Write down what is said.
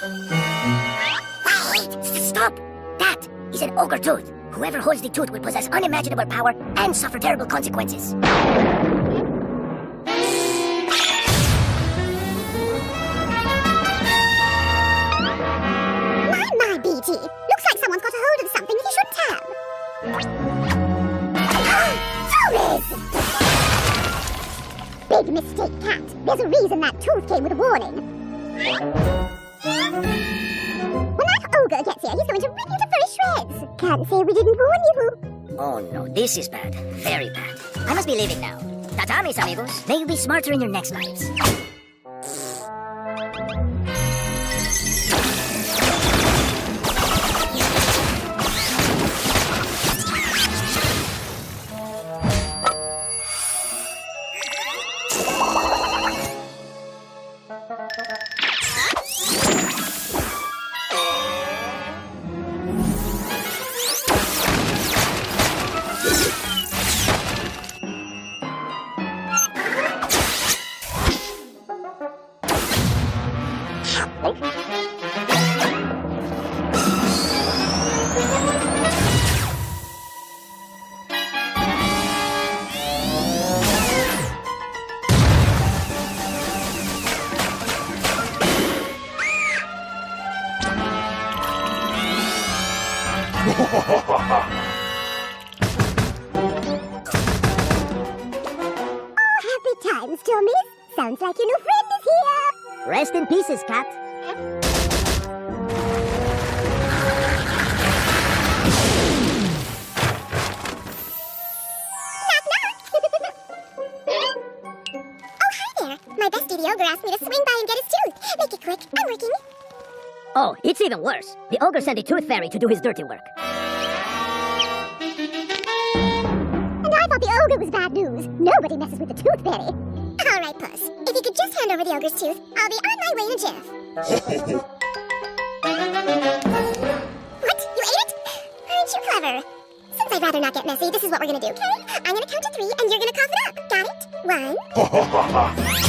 Wait! Stop! That is an ogre tooth. Whoever holds the tooth will possess unimaginable power and suffer terrible consequences. My, BG. Looks like someone's got a hold of something he shouldn't have. Zombies! Big mistake, Cat. There's a reason that tooth came with a warning. When that ogre gets here, he's going to rip you to furry shreds. Can't say we didn't warn you. Oh no, this is bad. Very bad. I must be leaving now. Ta-ta, mis amigos. May you be smarter in your next lives. Happy times, Tommies. Sounds like your new friend is here. Rest in pieces, Cat. Knock, knock. Oh, hi there. My bestie the ogre asked me to swing by and get his tooth. Make it quick. I'm working. Oh, it's even worse. The ogre sent the tooth fairy to do his dirty work. And I thought the ogre was bad news. Nobody messes with the tooth fairy. All right, Puss. If you could just hand over the ogre's tooth, I'll be on my way in a jiff. What? You ate it? Aren't you clever? Since I'd rather not get messy, this is what we're gonna do, okay? I'm gonna count to 3, and you're gonna cough it up. Got it? 1...